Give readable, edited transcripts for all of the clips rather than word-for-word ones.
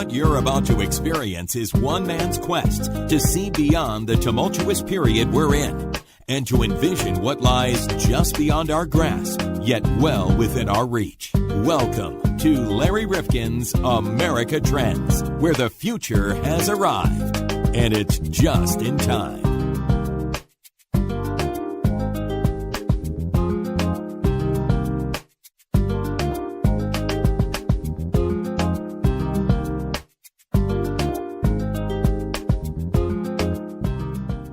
What you're about to experience is one man's quest to see beyond the tumultuous period we're in and to envision what lies just beyond our grasp, yet well within our reach. Welcome to Larry Rifkin's America Trends, where the future has arrived, and it's just in time.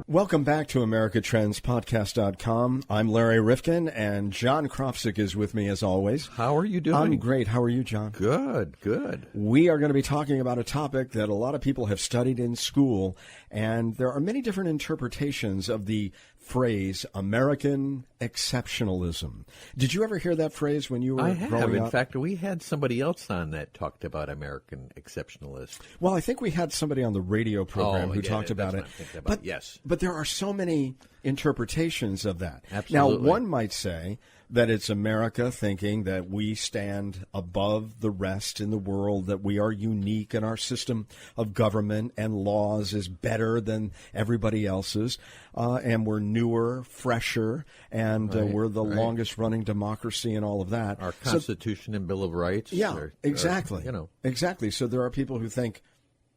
Welcome back to AmericaTrendsPodcast.com. I'm Larry Rifkin, and John Krofzik is with me as always. How are you doing? I'm great. How are you, John? Good, good. We are going to be talking about a topic that a lot of people have studied in school, and there are many different interpretations of the phrase American exceptionalism. Did you ever hear that phrase when you were growing up? I have. In fact, we had somebody else on that talked about American exceptionalism. Well, I think we had somebody on the radio program who talked about it. But yes. But there are so many interpretations of that. Absolutely. Now, one might say that it's America thinking that we stand above the rest in the world, that we are unique and our system of government and laws is better than everybody else's, and we're newer, fresher, and we're the longest-running democracy and all of that. Our Constitution and Bill of Rights. Yeah, exactly. Exactly. So there are people who think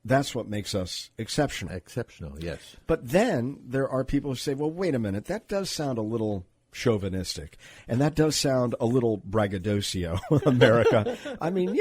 that's what makes us exceptional. Exceptional, yes. But then there are people who say, well, wait a minute, that does sound a little chauvinistic, and that does sound a little braggadocio, America. I mean,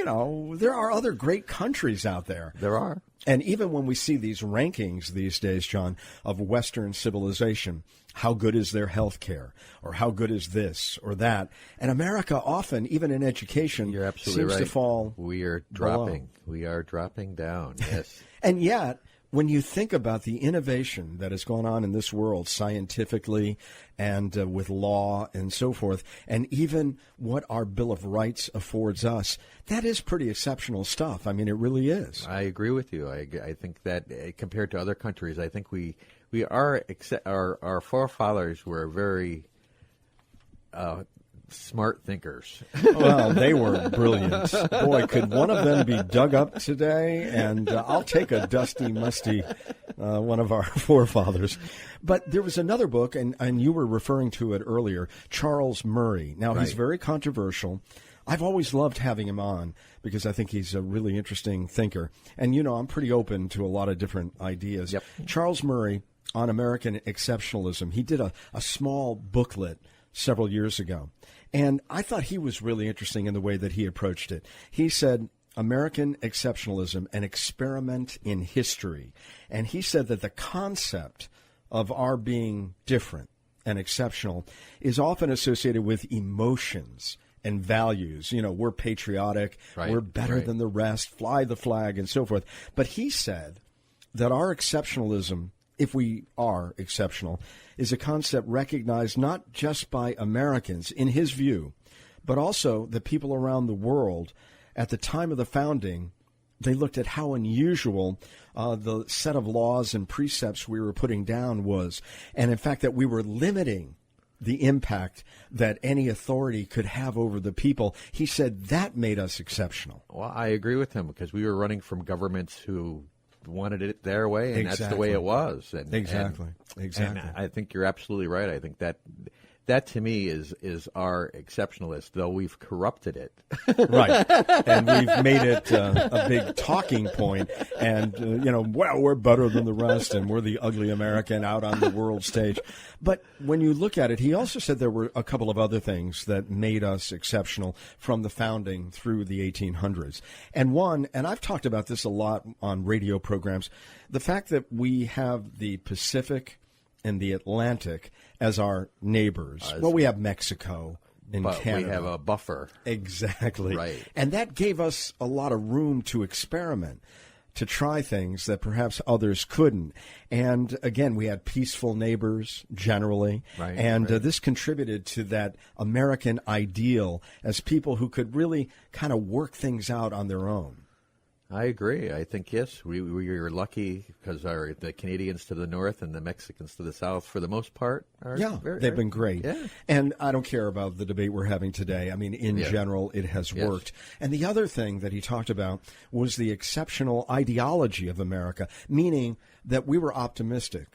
there are other great countries out there. There are. And even when we see these rankings these days, John, of Western civilization, how good is their health care, or how good is this or that? And America often, even in education, You're absolutely seems right. to fall We are dropping. below. We are dropping down, yes. And yet, when you think about the innovation that has gone on in this world scientifically and with law and so forth, and even what our Bill of Rights affords us, that is pretty exceptional stuff. I mean, it really is. I agree with you. I think that compared to other countries, I think we are, our forefathers were very smart thinkers. Well, they were brilliant. Boy, could one of them be dug up today? And I'll take a dusty, musty one of our forefathers. But there was another book, and you were referring to it earlier, Charles Murray. Now, he's very controversial. I've always loved having him on because I think he's a really interesting thinker. And, I'm pretty open to a lot of different ideas. Yep. Charles Murray on American exceptionalism, he did a small booklet several years ago. And I thought he was really interesting in the way that he approached it. He said, American exceptionalism, an experiment in history. And he said that the concept of our being different and exceptional is often associated with emotions and values. We're patriotic, we're better than the rest, fly the flag, and so forth. But he said that our exceptionalism, if we are exceptional, is a concept recognized not just by Americans, in his view, but also the people around the world. At the time of the founding, they looked at how unusual the set of laws and precepts we were putting down was, and in fact that we were limiting the impact that any authority could have over the people. He said that made us exceptional. Well, I agree with him because we were running from governments who wanted it their way, and that's the way it was. And, Exactly. And I think you're absolutely right. I think that to me is our exceptionalist, though we've corrupted it. Right. And we've made it a big talking point. And, we're better than the rest, and we're the ugly American out on the world stage. But when you look at it, he also said there were a couple of other things that made us exceptional from the founding through the 1800s. And one, and I've talked about this a lot on radio programs, the fact that we have the Pacific and the Atlantic as our neighbors. Well, we have Mexico and Canada. We have a buffer. Exactly. Right. And that gave us a lot of room to experiment, to try things that perhaps others couldn't. And again, we had peaceful neighbors generally. Right. And this contributed to that American ideal as people who could really kind of work things out on their own. I agree. I think, yes, we are lucky because the Canadians to the north and the Mexicans to the south, for the most part, they've been great. Yeah. And I don't care about the debate we're having today. I mean, in general, it has worked. And the other thing that he talked about was the exceptional ideology of America, meaning that we were optimistic.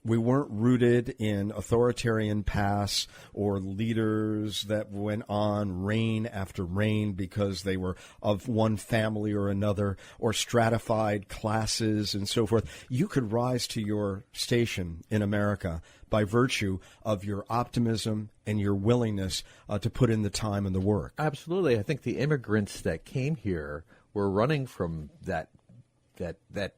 We weren't rooted in authoritarian past or leaders that went on reign after reign because they were of one family or another, or stratified classes and so forth. You could rise to your station in America by virtue of your optimism and your willingness to put in the time and the work. Absolutely. I think the immigrants that came here were running from that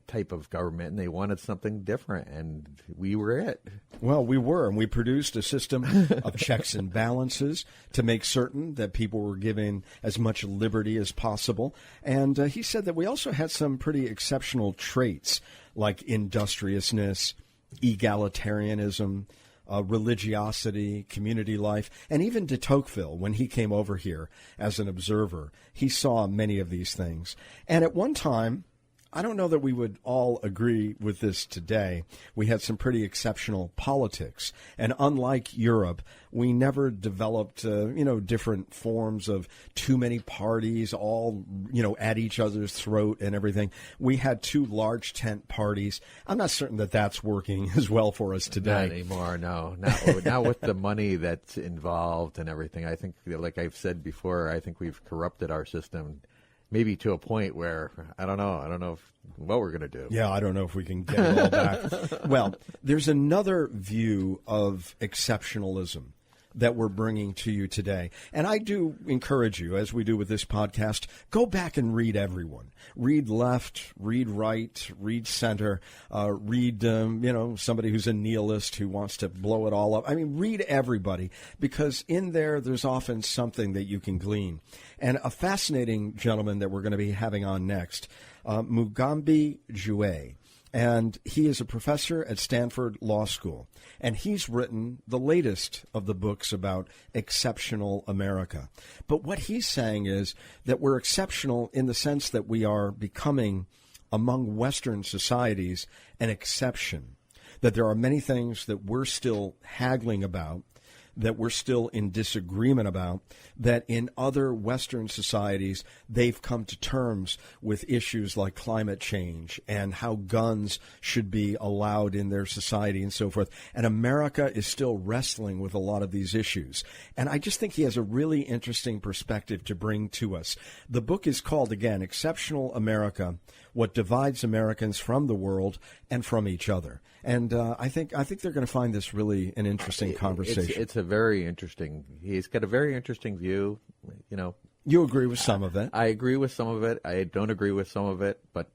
type of government, and they wanted something different, and we were it. Well, we were, and we produced a system of checks and balances to make certain that people were given as much liberty as possible. And he said that we also had some pretty exceptional traits like industriousness, egalitarianism, religiosity, community life, and even de Tocqueville, when he came over here as an observer, he saw many of these things. And at one time, I don't know that we would all agree with this today. We had some pretty exceptional politics. And unlike Europe, we never developed, different forms of too many parties all, at each other's throat and everything. We had two large tent parties. I'm not certain that that's working as well for us today. Not anymore, no. Not with the money that's involved and everything. I think, like I've said before, I think we've corrupted our system. Maybe to a point where, I don't know what we're going to do. Yeah, I don't know if we can get it all back. Well, there's another view of exceptionalism that we're bringing to you today. And I do encourage you, as we do with this podcast, go back and read everyone. Read left, read right, read center, read, somebody who's a nihilist who wants to blow it all up. I mean, read everybody, because in there's often something that you can glean. And a fascinating gentleman that we're going to be having on next, Mugambi Jouet. And he is a professor at Stanford Law School. And he's written the latest of the books about exceptional America. But what he's saying is that we're exceptional in the sense that we are becoming, among Western societies, an exception. That there are many things that we're still haggling about, that we're still in disagreement about, that in other Western societies, they've come to terms with issues like climate change and how guns should be allowed in their society and so forth. And America is still wrestling with a lot of these issues. And I just think he has a really interesting perspective to bring to us. The book is called, again, Exceptional America, What Divides Americans from the World and from Each Other. And I think they're going to find this really an interesting conversation. It's a very interesting. He's got a very interesting view. You agree with some of it. I agree with some of it. I don't agree with some of it, but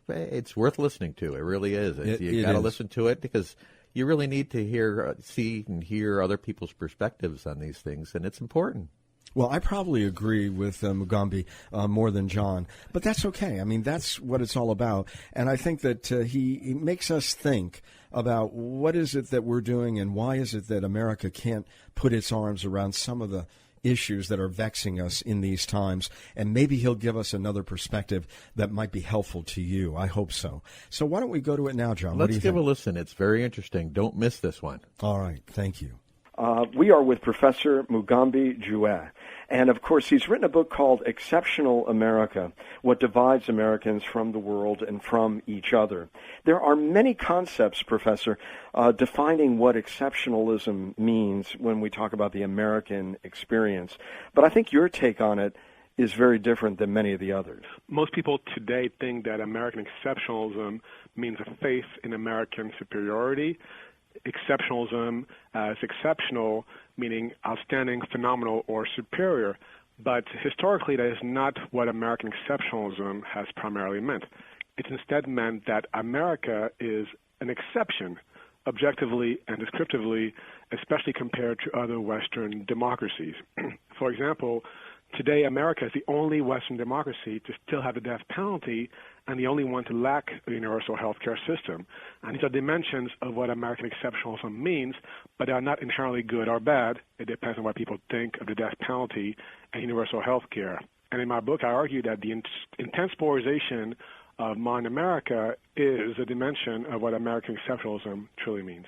it's worth listening to. It really is. You got to listen to it because you really need to see and hear other people's perspectives on these things, and it's important. Well, I probably agree with Mugambi more than John, but that's okay. I mean, that's what it's all about. And I think that he makes us think about what is it that we're doing and why is it that America can't put its arms around some of the issues that are vexing us in these times. And maybe he'll give us another perspective that might be helpful to you. I hope so. So why don't we go to it now, John? Let's give a listen. It's very interesting. Don't miss this one. All right. Thank you. We are with Professor Mugambi Jouet. And, of course, he's written a book called Exceptional America, What Divides Americans from the World and from Each Other. There are many concepts, Professor, defining what exceptionalism means when we talk about the American experience. But I think your take on it is very different than many of the others. Most people today think that American exceptionalism means a faith in American superiority. Exceptionalism as exceptional, meaning outstanding, phenomenal, or superior. But historically, that is not what American exceptionalism has primarily meant. It's instead meant that America is an exception, objectively and descriptively, especially compared to other Western democracies. For example, today America is the only Western democracy to still have the death penalty and the only one to lack a universal health care system. And these are dimensions of what American exceptionalism means, but they are not inherently good or bad. It depends on what people think of the death penalty and universal health care. And in my book, I argue that the intense polarization of modern America is a dimension of what American exceptionalism truly means.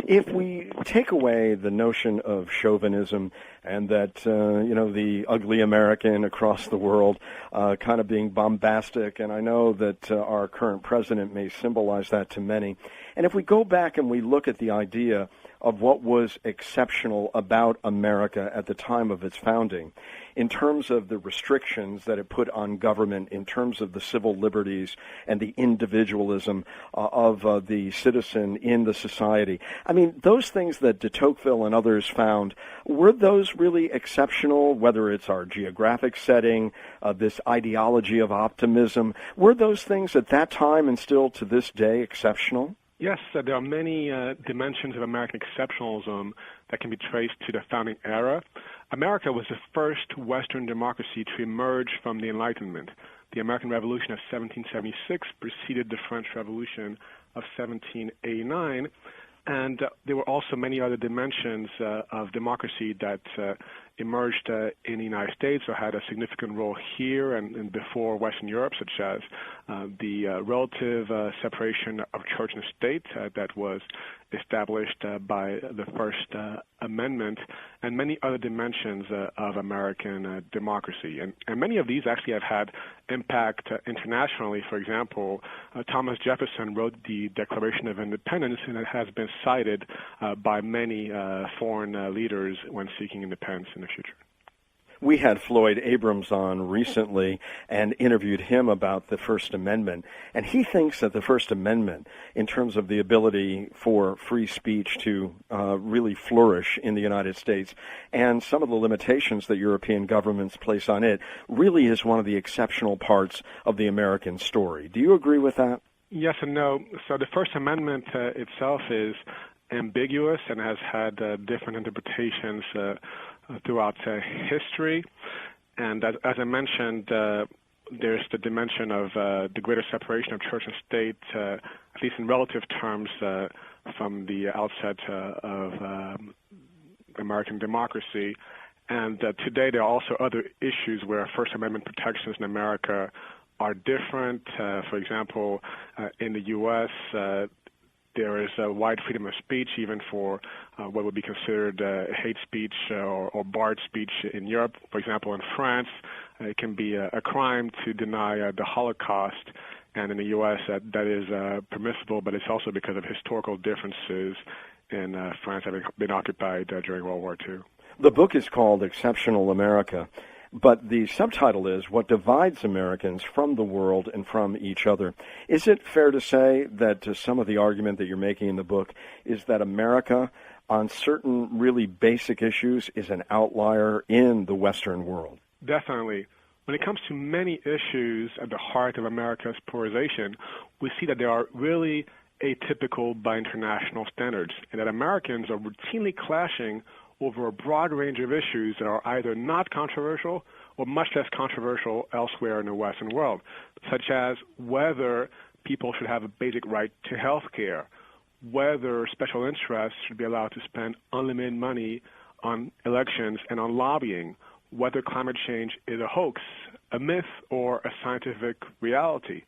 If we take away the notion of chauvinism and that, the ugly American across the world kind of being bombastic, and I know that our current president may symbolize that to many, and if we go back and we look at the idea of what was exceptional about America at the time of its founding, in terms of the restrictions that it put on government, in terms of the civil liberties and the individualism of the citizen in the society. I mean, those things that de Tocqueville and others found, were those really exceptional, whether it's our geographic setting, this ideology of optimism? Were those things at that time and still to this day exceptional? Yes, there are many dimensions of American exceptionalism that can be traced to the founding era. America was the first Western democracy to emerge from the Enlightenment. The American Revolution of 1776 preceded the French Revolution of 1789, and there were also many other dimensions of democracy that emerged in the United States or had a significant role here and before Western Europe, such as the relative separation of church and state that was established by the First Amendment, and many other dimensions of American democracy. And many of these actually have had impact internationally. For example, Thomas Jefferson wrote the Declaration of Independence, and it has been cited by many foreign leaders when seeking independence in the future. We had Floyd Abrams on recently and interviewed him about the First Amendment, and he thinks that the First Amendment, in terms of the ability for free speech to really flourish in the United States, and some of the limitations that European governments place on it, really is one of the exceptional parts of the American story. Do you agree with that? Yes and no. So the First Amendment itself is ambiguous and has had different interpretations throughout history. And as I mentioned, there's the dimension of the greater separation of church and state, at least in relative terms, from the outset of American democracy. And today there are also other issues where First Amendment protections in America are different. For example, in the U.S., there is a wide freedom of speech, even for what would be considered hate speech or barred speech in Europe. For example, in France, it can be a crime to deny the Holocaust, and in the U.S. that is permissible, but it's also because of historical differences in France having been occupied during World War II. The book is called Exceptional America, but the subtitle is What Divides Americans from the World and from Each Other. Is it fair to say that some of the argument that you're making in the book is that America, on certain really basic issues, is an outlier in the Western world? Definitely. When it comes to many issues at the heart of America's polarization, we see that they are really atypical by international standards, and that Americans are routinely clashing over a broad range of issues that are either not controversial or much less controversial elsewhere in the Western world, such as whether people should have a basic right to health care, whether special interests should be allowed to spend unlimited money on elections and on lobbying, whether climate change is a hoax, a myth, or a scientific reality,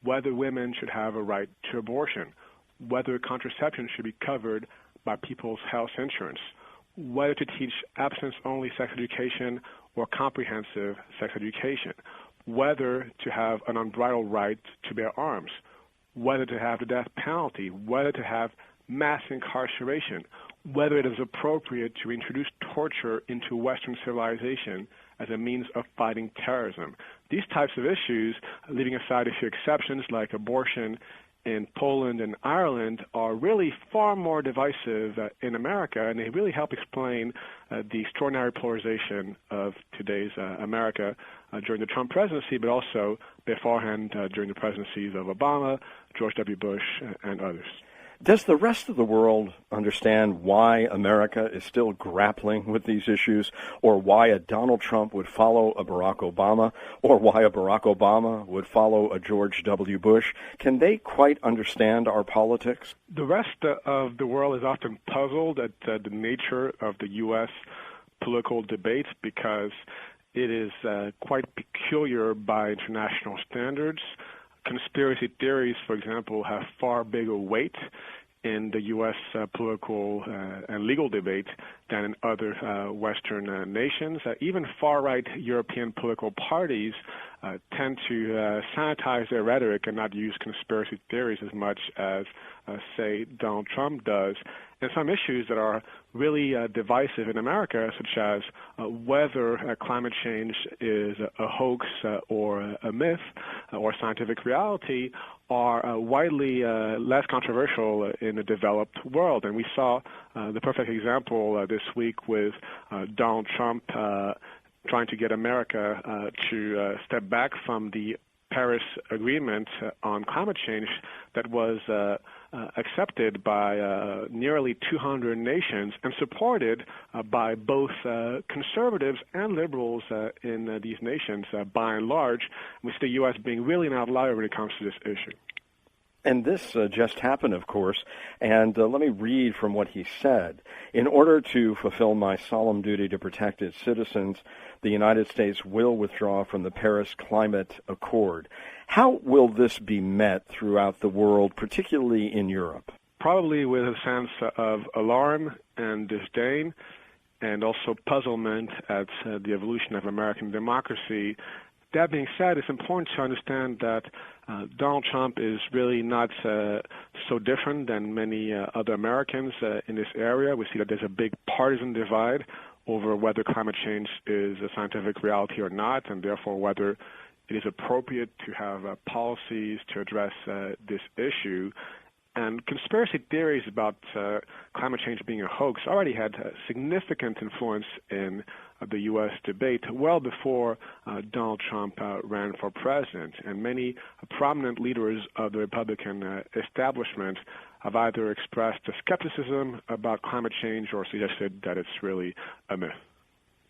whether women should have a right to abortion, whether contraception should be covered by people's health insurance, whether to teach abstinence-only sex education or comprehensive sex education, whether to have an unbridled right to bear arms, whether to have the death penalty, whether to have mass incarceration, whether it is appropriate to introduce torture into Western civilization as a means of fighting terrorism. These types of issues, leaving aside a few exceptions like abortion in Poland and Ireland, are really far more divisive in America, and they really help explain the extraordinary polarization of today's America during the Trump presidency, but also beforehand during the presidencies of Obama, George W. Bush, and others. Does the rest of the world understand why America is still grappling with these issues, or why a Donald Trump would follow a Barack Obama, or why a Barack Obama would follow a George W. Bush? Can they quite understand our politics? The rest of the world is often puzzled at the nature of the U.S. political debates because it is quite peculiar by international standards. Conspiracy theories, for example, have far bigger weight in the U.S. Political and legal debate than in other Western nations. Even far-right European political parties tend to sanitize their rhetoric and not use conspiracy theories as much as, say, Donald Trump does. And some issues that are really divisive in America, such as whether climate change is a hoax or a myth or scientific reality, are widely less controversial in the developed world. And we saw the perfect example this week with Donald Trump trying to get America to step back from the Paris Agreement on climate change that was accepted by nearly 200 nations and supported by both conservatives and liberals in these nations by and large, with the U.S. being really an outlier when it comes to this issue. And this just happened, of course, and let me read from what he said. In order to fulfill my solemn duty to protect its citizens, the United States will withdraw from the Paris Climate Accord. How will this be met throughout the world, particularly in Europe? Probably with a sense of alarm and disdain, and also puzzlement at the evolution of American democracy. That being said, it's important to understand that Donald Trump is really not so different than many other Americans in this area. We see that there's a big partisan divide over whether climate change is a scientific reality or not, and therefore whether it is appropriate to have policies to address this issue. And conspiracy theories about climate change being a hoax already had significant influence in the U.S. debate well before Donald Trump ran for president. And many prominent leaders of the Republican establishment have either expressed a skepticism about climate change or suggested that it's really a myth.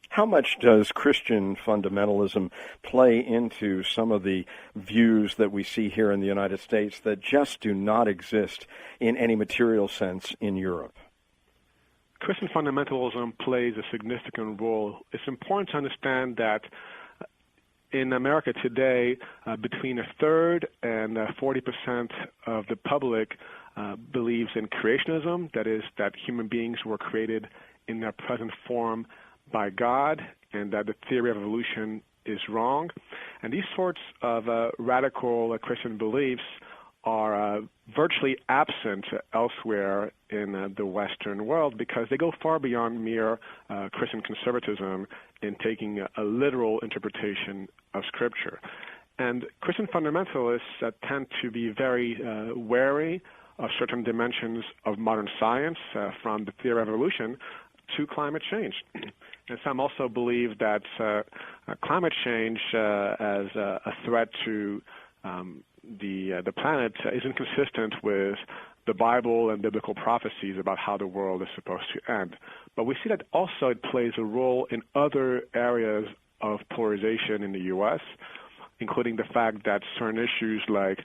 How much does Christian fundamentalism play into some of the views that we see here in the United States that just do not exist in any material sense in Europe? Christian fundamentalism plays a significant role. It's important to understand that in America today, between a third and 40% of the public believes in creationism, that is, that human beings were created in their present form by God, and that the theory of evolution is wrong. And these sorts of radical Christian beliefs are virtually absent elsewhere in the Western world because they go far beyond mere Christian conservatism in taking a literal interpretation of Scripture. And Christian fundamentalists tend to be very wary of certain dimensions of modern science, from the theory of evolution to climate change. And some also believe that climate change as a threat to the planet is inconsistent with the Bible and biblical prophecies about how the world is supposed to end. But we see that also it plays a role in other areas of polarization in the U.S., including the fact that certain issues like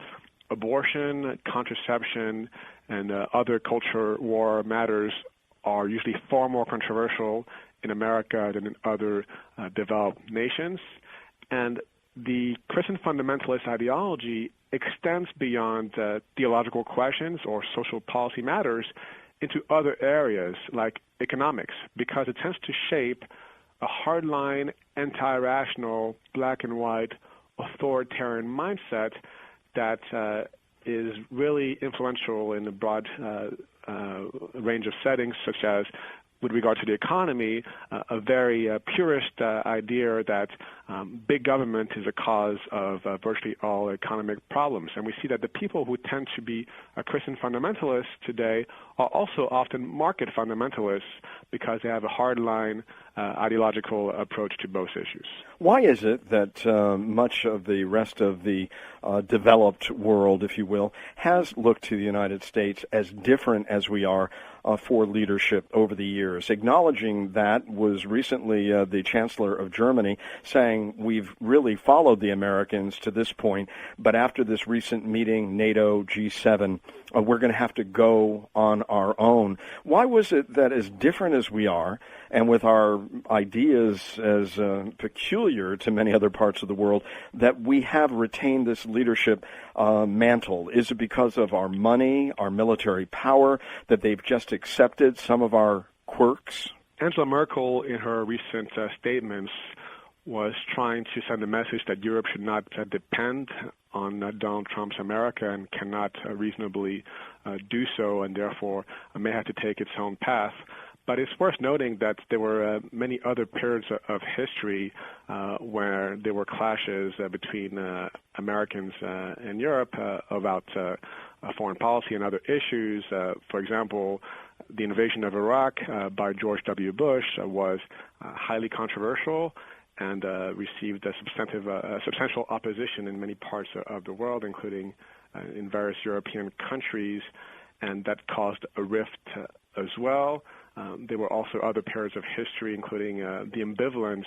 abortion, contraception, and other culture war matters are usually far more controversial in America than in other developed nations. And the Christian fundamentalist ideology extends beyond theological questions or social policy matters into other areas like economics, because it tends to shape a hardline, anti-rational, black and white, authoritarian mindset that is really influential in a broad range of settings, such as, with regard to the economy, a very purist idea that big government is a cause of virtually all economic problems. And we see that the people who tend to be Christian fundamentalists today are also often market fundamentalists because they have a hardline ideological approach to both issues. Why is it that much of the rest of the developed world, if you will, has looked to the United States as different as we are for leadership over the years? Acknowledging that was recently the Chancellor of Germany saying we've really followed the Americans to this point, but after this recent meeting, NATO, G7, we're going to have to go on our own. Why was it that as different as we are, and with our ideas as peculiar to many other parts of the world, that we have retained this leadership mantle? Is it because of our money, our military power, that they've just accepted some of our quirks? Angela Merkel, in her recent statements, was trying to send a message that Europe should not depend on Donald Trump's America and cannot reasonably do so, and therefore may have to take its own path. But it's worth noting that there were many other periods of history where there were clashes between Americans and Europe about foreign policy and other issues. For example, the invasion of Iraq by George W. Bush was highly controversial and received a substantial opposition in many parts of the world, including in various European countries, and that caused a rift as well. There were also other periods of history, including the ambivalence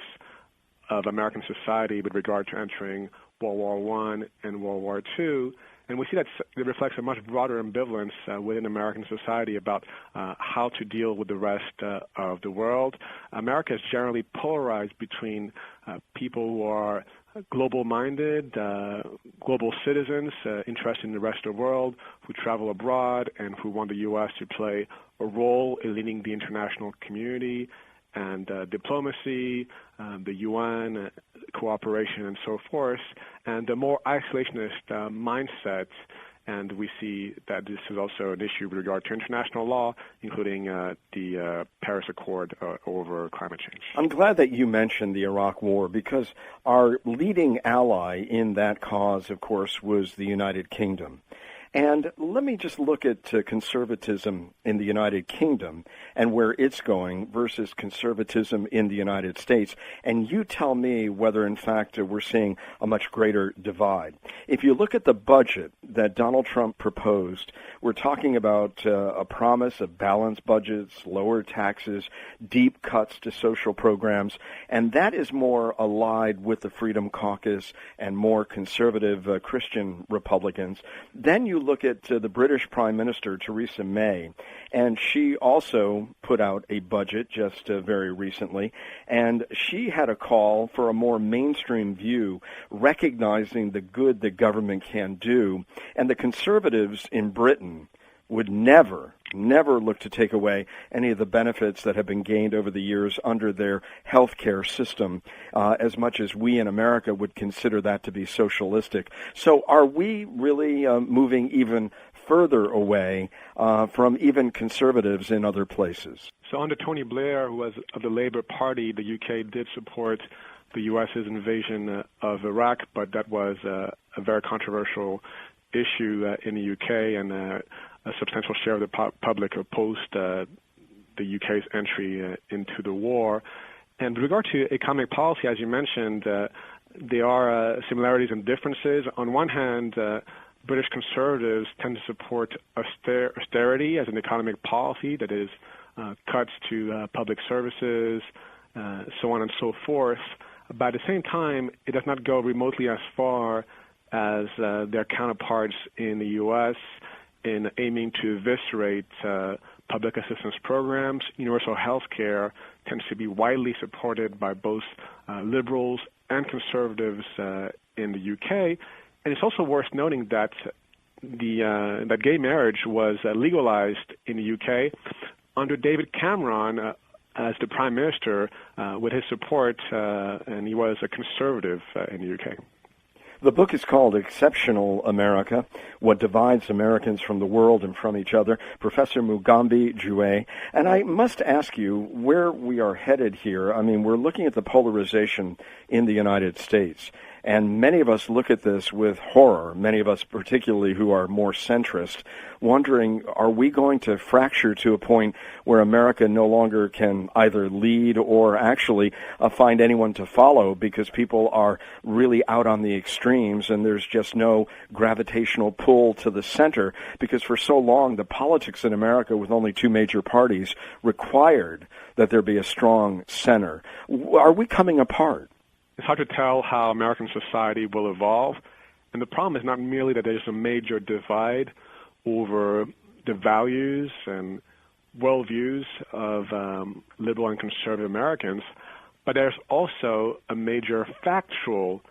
of American society with regard to entering World War I and World War II. And we see that it reflects a much broader ambivalence within American society about how to deal with the rest of the world. America is generally polarized between people who are global-minded, global citizens interested in the rest of the world, who travel abroad and who want the U.S. to play a role in leading the international community and diplomacy, the UN, cooperation, and so forth, and the more isolationist mindset. And we see that this is also an issue with regard to international law, including the Paris Accord over climate change. I'm glad that you mentioned the Iraq War, because our leading ally in that cause, of course, was the United Kingdom. And let me just look at conservatism in the United Kingdom and where it's going versus conservatism in the United States. And you tell me whether, in fact, we're seeing a much greater divide. If you look at the budget that Donald Trump proposed, we're talking about a promise of balanced budgets, lower taxes, deep cuts to social programs, and that is more allied with the Freedom Caucus and more conservative Christian Republicans. Then you look at the British Prime Minister, Theresa May, and she also put out a budget just very recently, and she had a call for a more mainstream view, recognizing the good that government can do, and the conservatives in Britain would never look to take away any of the benefits that have been gained over the years under their health care system, as much as we in America would consider that to be socialistic. So are we really moving even further away from even conservatives in other places? So under Tony Blair, who was of the Labour Party, the UK did support the U.S.'s invasion of Iraq, but that was a very controversial issue in the UK, and a substantial share of the public opposed the UK's entry into the war. And with regard to economic policy, as you mentioned, there are similarities and differences. On one hand, British conservatives tend to support austerity as an economic policy, that is, cuts to public services, so on and so forth. But at the same time, it does not go remotely as far as their counterparts in the U.S. in aiming to eviscerate public assistance programs. Universal health care tends to be widely supported by both liberals and conservatives in the UK. And it's also worth noting that that gay marriage was legalized in the UK under David Cameron as the Prime Minister with his support, and he was a conservative in the UK. The book is called Exceptional America, What Divides Americans from the World and from Each Other, Professor Mugambi Jouet. And I must ask you where we are headed here. I mean, we're looking at the polarization in the United States. And many of us look at this with horror, many of us particularly who are more centrist, wondering, are we going to fracture to a point where America no longer can either lead or actually find anyone to follow because people are really out on the extremes and there's just no gravitational pull to the center? Because for so long, the politics in America with only two major parties required that there be a strong center. Are we coming apart? It's hard to tell how American society will evolve, and the problem is not merely that there's a major divide over the values and worldviews of liberal liberal and conservative Americans, but there's also a major factual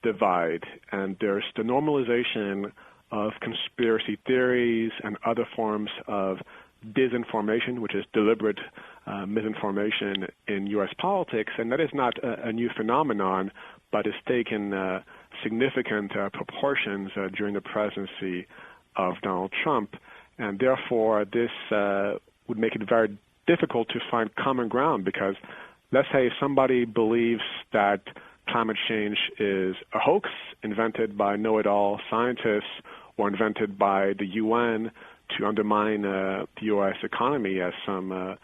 divide, and there's the normalization of conspiracy theories and other forms of disinformation, which is deliberate misinformation in U.S. politics, and that is not a new phenomenon, but it's taken significant proportions during the presidency of Donald Trump, and therefore this would make it very difficult to find common ground, because let's say somebody believes that climate change is a hoax invented by know-it-all scientists or invented by the UN to undermine the U.S. economy, as some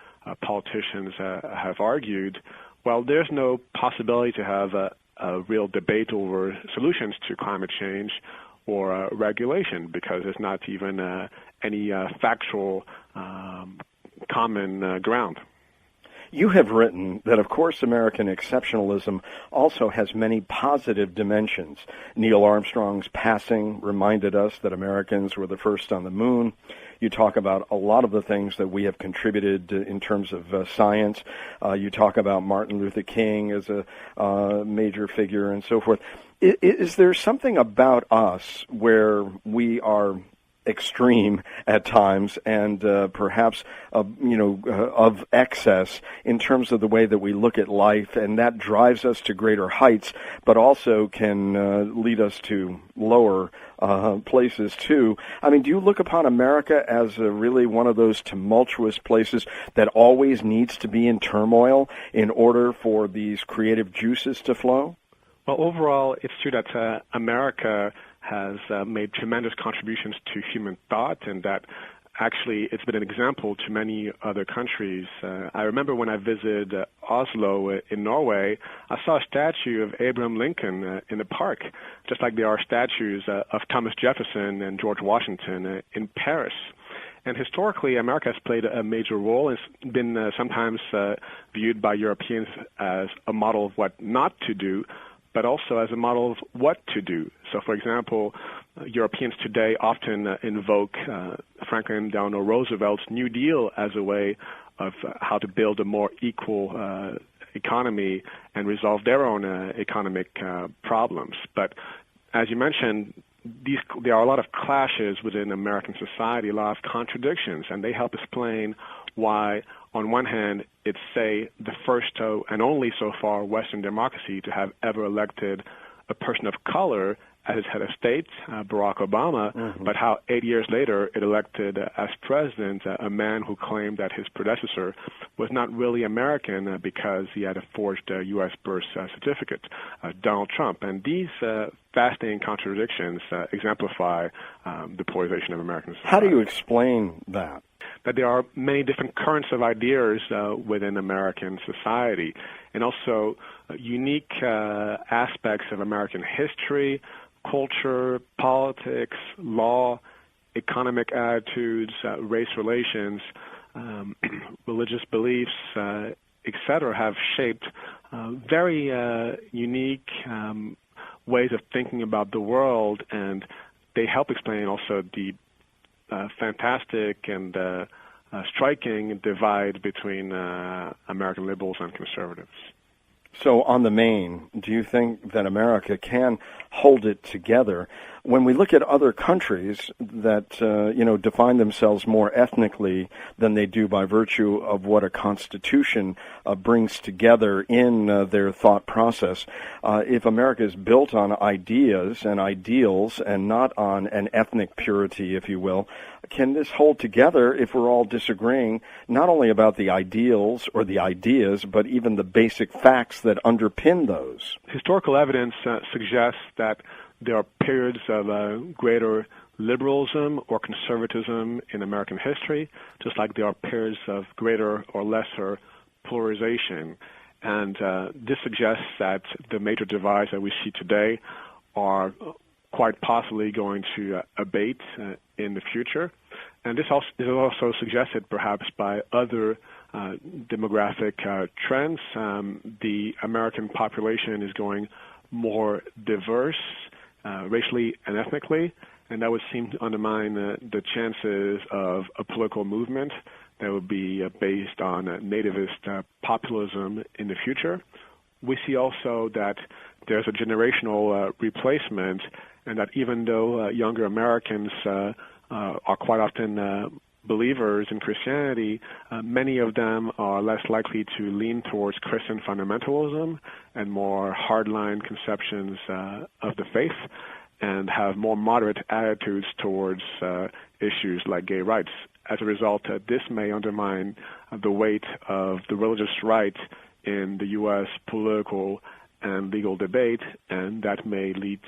politicians have argued. Well, there's no possibility to have a real debate over solutions to climate change or regulation, because there's not even any factual common ground. You have written that, of course, American exceptionalism also has many positive dimensions. Neil Armstrong's passing reminded us that Americans were the first on the moon. You talk about a lot of the things that we have contributed in terms of science. You talk about Martin Luther King as a major figure and so forth. Is there something about us where we are extreme at times and perhaps of excess in terms of the way that we look at life, and that drives us to greater heights, but also can lead us to lower places too? I mean, do you look upon America as really one of those tumultuous places that always needs to be in turmoil in order for these creative juices to flow? Well, overall, it's true that America has made tremendous contributions to human thought, and that actually it's been an example to many other countries. I remember when I visited Oslo in Norway, I saw a statue of Abraham Lincoln in the park, just like there are statues of Thomas Jefferson and George Washington in Paris. And historically, America has played a major role. It's been sometimes viewed by Europeans as a model of what not to do, but also as a model of what to do. So, for example, Europeans today often invoke Franklin Delano Roosevelt's New Deal as a way of how to build a more equal economy and resolve their own economic problems. But as you mentioned, there are a lot of clashes within American society, a lot of contradictions, and they help explain why, on one hand, it's, say, the first and only so far Western democracy to have ever elected a person of color as its head of state, Barack Obama, but how 8 years later it elected as president a man who claimed that his predecessor was not really American because he had a forged U.S. birth certificate, Donald Trump. And these fascinating contradictions exemplify the polarization of American society. How do you explain that? That there are many different currents of ideas within American society, and also unique aspects of American history, culture, politics, law, economic attitudes, race relations, religious beliefs, etc., have shaped very unique ways of thinking about the world, and they help explain also the fantastic and striking divide between American liberals and conservatives. So on the main, do you think that America can hold it together? When we look at other countries that, define themselves more ethnically than they do by virtue of what a constitution brings together in their thought process, if America is built on ideas and ideals and not on an ethnic purity, if you will, can this hold together if we're all disagreeing not only about the ideals or the ideas, but even the basic facts that underpin those? Historical evidence suggests that there are periods of greater liberalism or conservatism in American history, just like there are periods of greater or lesser polarization. And this suggests that the major divides that we see today are quite possibly going to abate in the future. And this is also suggested perhaps by other demographic trends. The American population is going more diverse racially and ethnically, and that would seem to undermine the chances of a political movement that will be based on nativist populism in the future. We see also that there's a generational replacement, and that even though younger Americans are quite often believers in Christianity, many of them are less likely to lean towards Christian fundamentalism and more hardline conceptions of the faith, and have more moderate attitudes towards issues like gay rights. As a result, this may undermine the weight of the religious right in the U.S. political and legal debate, and that may lead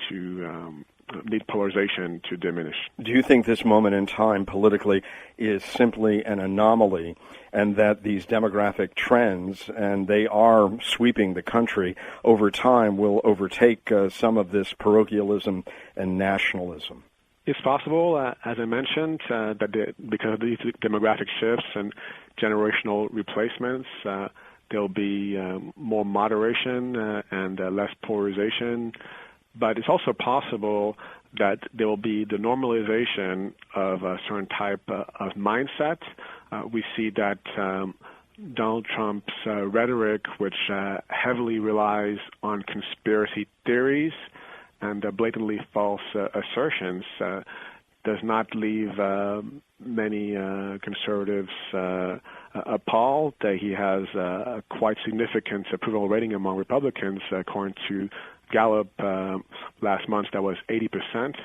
polarization to diminish. Do you think this moment in time politically is simply an anomaly, and that these demographic trends, and they are sweeping the country over time, will overtake some of this parochialism and nationalism? It's possible, as I mentioned, that because of these demographic shifts and generational replacements, there'll be more moderation and less polarization. But it's also possible that there will be the normalization of a certain type of mindset. We see that Donald Trump's rhetoric, which heavily relies on conspiracy theories and blatantly false assertions, does not leave many conservatives appalled. He has a quite significant approval rating among Republicans, according to Gallup last month. That was 80%,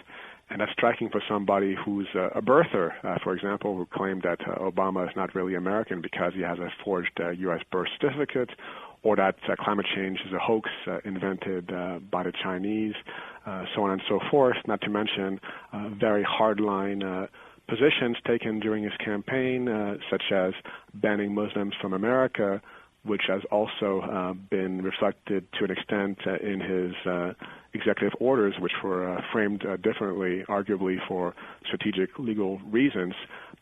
and that's striking for somebody who's a birther, for example, who claimed that Obama is not really American because he has a forged U.S. birth certificate, or that climate change is a hoax invented by the Chinese, so on and so forth, not to mention very hardline positions taken during his campaign, such as banning Muslims from America, which has also been reflected to an extent in his executive orders, which were framed differently, arguably for strategic legal reasons.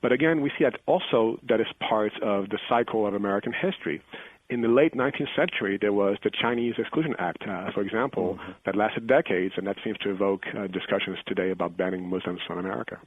But again, we see that also that is part of the cycle of American history. In the late 19th century, there was the Chinese Exclusion Act, for example, that lasted decades, and that seems to evoke discussions today about banning Muslims from America.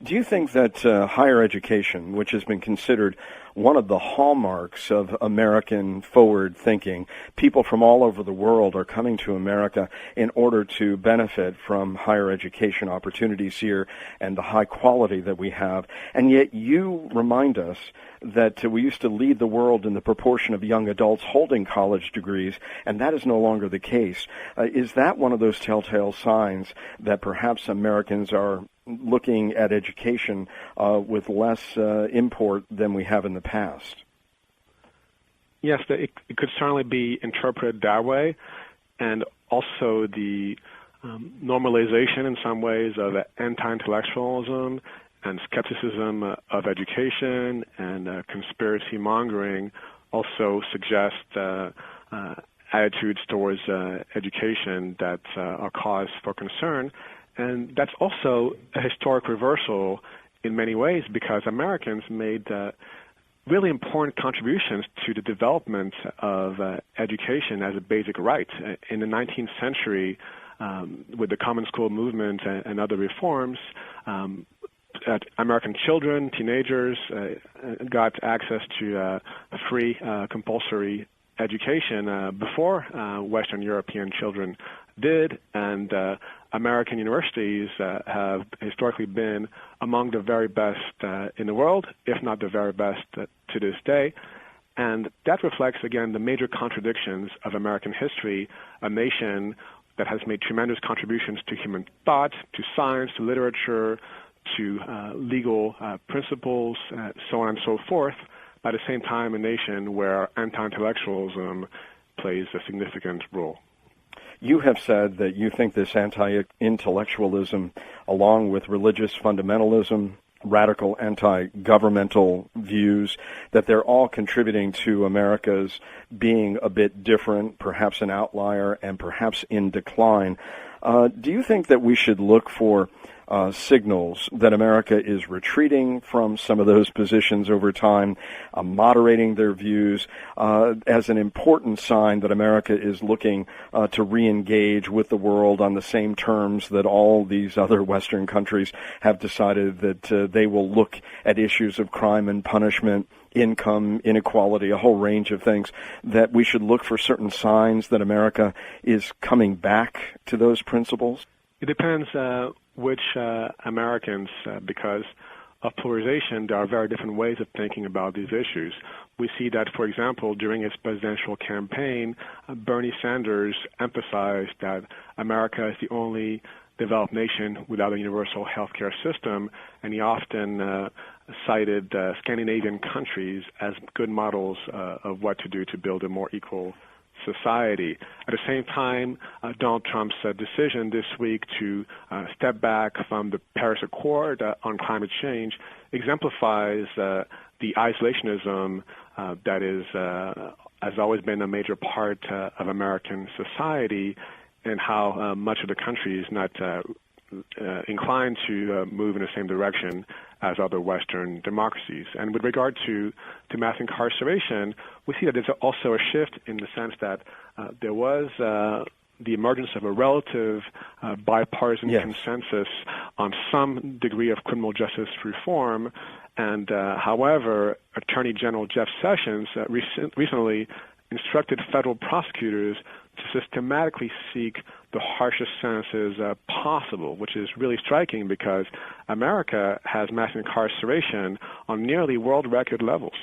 Do you think that higher education, which has been considered one of the hallmarks of American forward thinking, people from all over the world are coming to America in order to benefit from higher education opportunities here and the high quality that we have, and yet you remind us that we used to lead the world in the proportion of young adults holding college degrees, and that is no longer the case. Is that one of those telltale signs that perhaps Americans are looking at education with less import than we have in the past? Yes, it could certainly be interpreted that way, and also the normalization in some ways of anti-intellectualism and skepticism of education and conspiracy mongering also suggest attitudes towards education that are cause for concern. And that's also a historic reversal in many ways, because Americans made really important contributions to the development of education as a basic right. In the 19th century, with the Common School movement and other reforms, American children, teenagers, got access to free compulsory education before Western European children did, and American universities have historically been among the very best in the world, if not the very best to this day. And that reflects, again, the major contradictions of American history, a nation that has made tremendous contributions to human thought, to science, to literature, to legal principles, so on and so forth, but at the same time a nation where anti-intellectualism plays a significant role. You have said that you think this anti-intellectualism, along with religious fundamentalism, radical anti-governmental views, that they're all contributing to America's being a bit different, perhaps an outlier, and perhaps in decline. Do you think that we should look for signals that America is retreating from some of those positions over time, moderating their views, as an important sign that America is looking to re-engage with the world on the same terms that all these other Western countries have decided that they will look at issues of crime and punishment, income inequality, a whole range of things, that we should look for certain signs that America is coming back to those principles? It depends which Americans, because of polarization, there are very different ways of thinking about these issues. We see that, for example, during his presidential campaign, Bernie Sanders emphasized that America is the only developed nation without a universal healthcare system, and he often cited Scandinavian countries as good models of what to do to build a more equal society. At the same time, Donald Trump's decision this week to step back from the Paris Accord on climate change exemplifies the isolationism that has always been a major part of American society, and how much of the country is not inclined to move in the same direction as other Western democracies. And with regard to mass incarceration, we see that there's also a shift in the sense that there was the emergence of a relative bipartisan consensus on some degree of criminal justice reform. And however, Attorney General Jeff Sessions recently instructed federal prosecutors to systematically seek the harshest sentences possible, which is really striking because America has mass incarceration on nearly world record levels.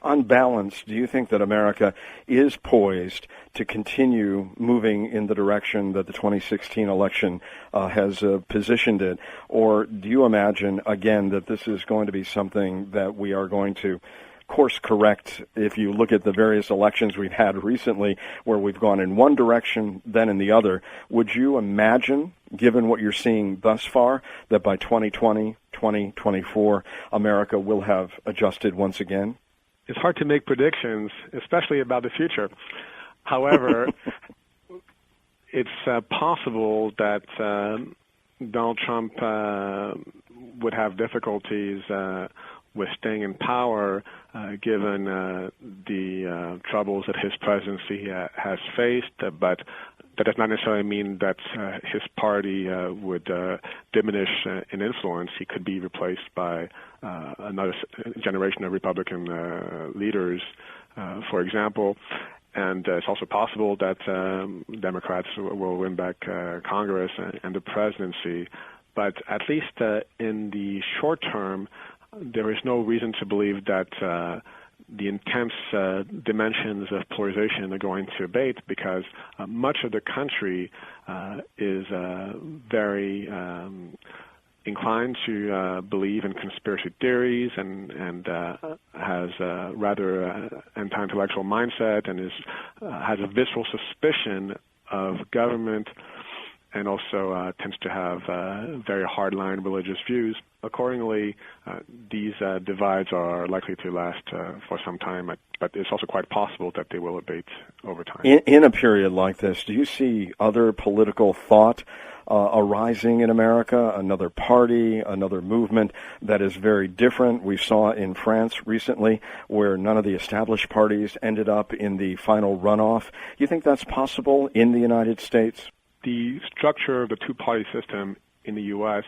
On balance, do you think that America is poised to continue moving in the direction that the 2016 election has positioned it? Or do you imagine, again, that this is going to be something that we are going to course correct? If you look at the various elections we've had recently where we've gone in one direction, then in the other, would you imagine, given what you're seeing thus far, that by 2020, 2024, America will have adjusted once again? It's hard to make predictions, especially about the future. However, it's possible that Donald Trump would have difficulties with staying in power, given the troubles that his presidency has faced, but that does not necessarily mean that his party would diminish in influence. He could be replaced by another generation of Republican leaders, for example. And it's also possible that Democrats will win back Congress and the presidency. But at least in the short term, there is no reason to believe that the intense dimensions of polarization are going to abate, because much of the country is very inclined to believe in conspiracy theories and has a rather anti-intellectual mindset and has a visceral suspicion of government, and also tends to have very hardline religious views. Accordingly, these divides are likely to last for some time, but it's also quite possible that they will abate over time. In a period like this, do you see other political thought arising in America, another party, another movement that is very different? We saw in France recently where none of the established parties ended up in the final runoff. Do you think that's possible in the United States? The structure of the two-party system in the U.S.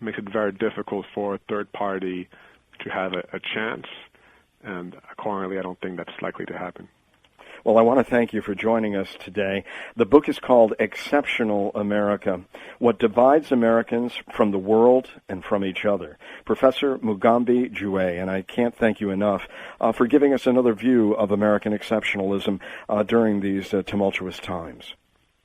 makes it very difficult for a third party to have a chance, and accordingly, I don't think that's likely to happen. Well, I want to thank you for joining us today. The book is called Exceptional America: What Divides Americans from the World and from Each Other. Professor Mugambi Jouet, and I can't thank you enough for giving us another view of American exceptionalism during these tumultuous times.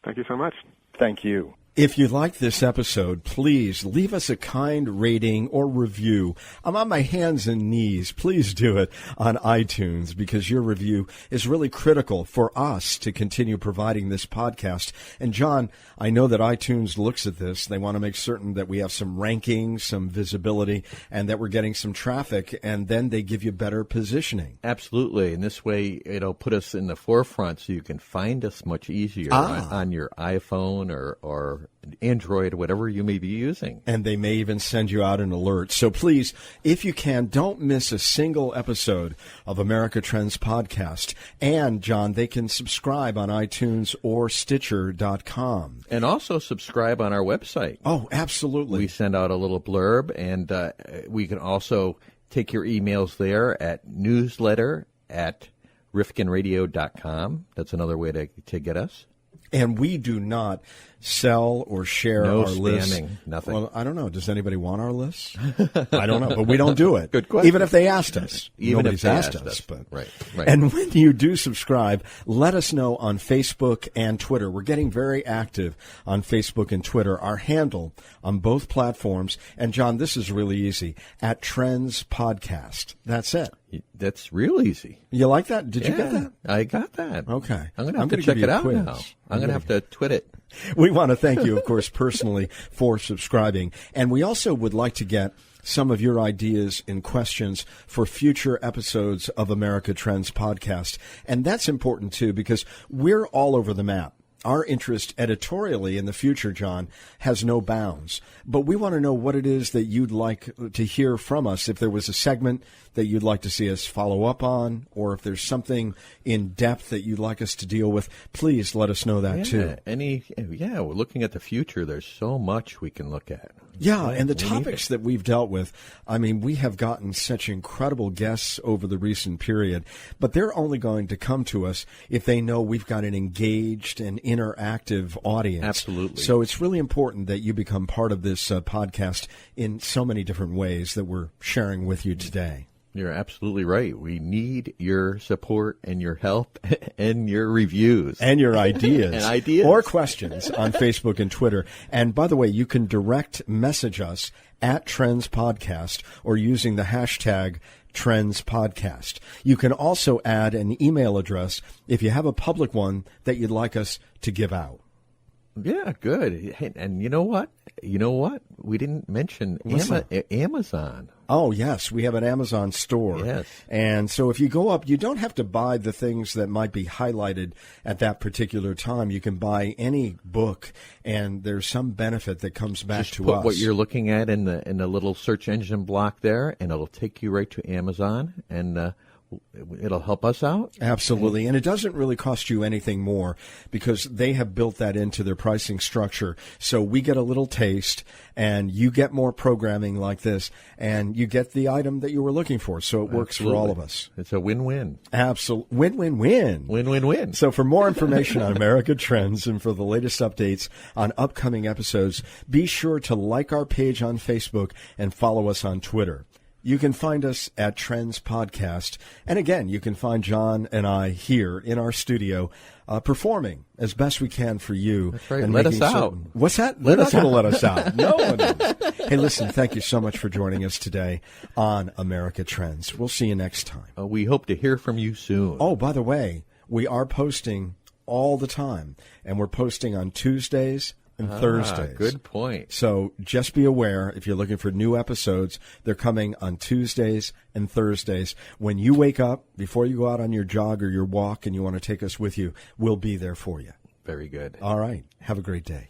Thank you so much. Thank you. If you like this episode, please leave us a kind rating or review. I'm on my hands and knees. Please do it on iTunes, because your review is really critical for us to continue providing this podcast. And John, I know that iTunes looks at this. They want to make certain that we have some rankings, some visibility, and that we're getting some traffic, and then they give you better positioning. Absolutely. And this way, it'll put us in the forefront so you can find us much easier on your iPhone or Android, whatever you may be using. And they may even send you out an alert. So please, if you can, don't miss a single episode of America Trends Podcast. And, John, they can subscribe on iTunes or Stitcher.com. And also subscribe on our website. Oh, absolutely. We send out a little blurb, and we can also take your emails there at newsletter@rifkinradio.com. That's another way to get us. And we do not sell or share no our lists. Spamming, nothing. Well, I don't know. Does anybody want our lists? I don't know, but we don't do it. Good question. Even if they asked us. Even Nobody's if they asked us. But. Right. And when you do subscribe, let us know on Facebook and Twitter. We're getting very active on Facebook and Twitter. Our handle on both platforms. And, John, this is really easy. @Trends Podcast. That's it. That's real easy. You like that? Did you get that? I got that. Okay. I'm going to have to give check you it a out quiz. now. I'm going to have to twit it. We want to thank you, of course, personally for subscribing. And we also would like to get some of your ideas and questions for future episodes of America Trends Podcast. And that's important, too, because we're all over the map. Our interest editorially in the future, John, has no bounds. But we want to know what it is that you'd like to hear from us. If there was a segment that you'd like to see us follow up on, or if there's something in depth that you'd like us to deal with, please let us know that, too. We're looking at the future. There's so much we can look at. Yeah, and the topics that we've dealt with, I mean, we have gotten such incredible guests over the recent period, but they're only going to come to us if they know we've got an engaged and interactive audience. Absolutely. So it's really important that you become part of this podcast in so many different ways that we're sharing with you today. You're absolutely right. We need your support and your help and your reviews. And your ideas. And ideas. Or questions on Facebook and Twitter. And by the way, you can direct message us @Trends Podcast or using the hashtag Trends Podcast. You can also add an email address if you have a public one that you'd like us to give out. Yeah, good. And you know what? We didn't mention Amazon. Oh, yes. We have an Amazon store. Yes. And so if you go up, you don't have to buy the things that might be highlighted at that particular time. You can buy any book, and there's some benefit that comes back Just to put us. what you're looking at in the little search engine block there, and it'll take you right to Amazon, and it'll help us out. Absolutely. And it doesn't really cost you anything more because they have built that into their pricing structure. So we get a little taste and you get more programming like this and you get the item that you were looking for. So it works for all of us. It's a win-win. Absolutely. Win-win-win. Win-win-win. So for more information on America Trends and for the latest updates on upcoming episodes, be sure to like our page on Facebook and follow us on Twitter. You can find us at Trends Podcast. And again, you can find John and I here in our studio performing as best we can for you. That's right. And Let us out. What's that? They're not going to let us out. No one is. Hey, listen, thank you so much for joining us today on America Trends. We'll see you next time. We hope to hear from you soon. Oh, by the way, we are posting all the time. And we're posting on Tuesdays and Thursdays. Good point. So just be aware, if you're looking for new episodes, they're coming on Tuesdays and Thursdays. When you wake up, before you go out on your jog or your walk and you want to take us with you, we'll be there for you. Very good. All right. Have a great day.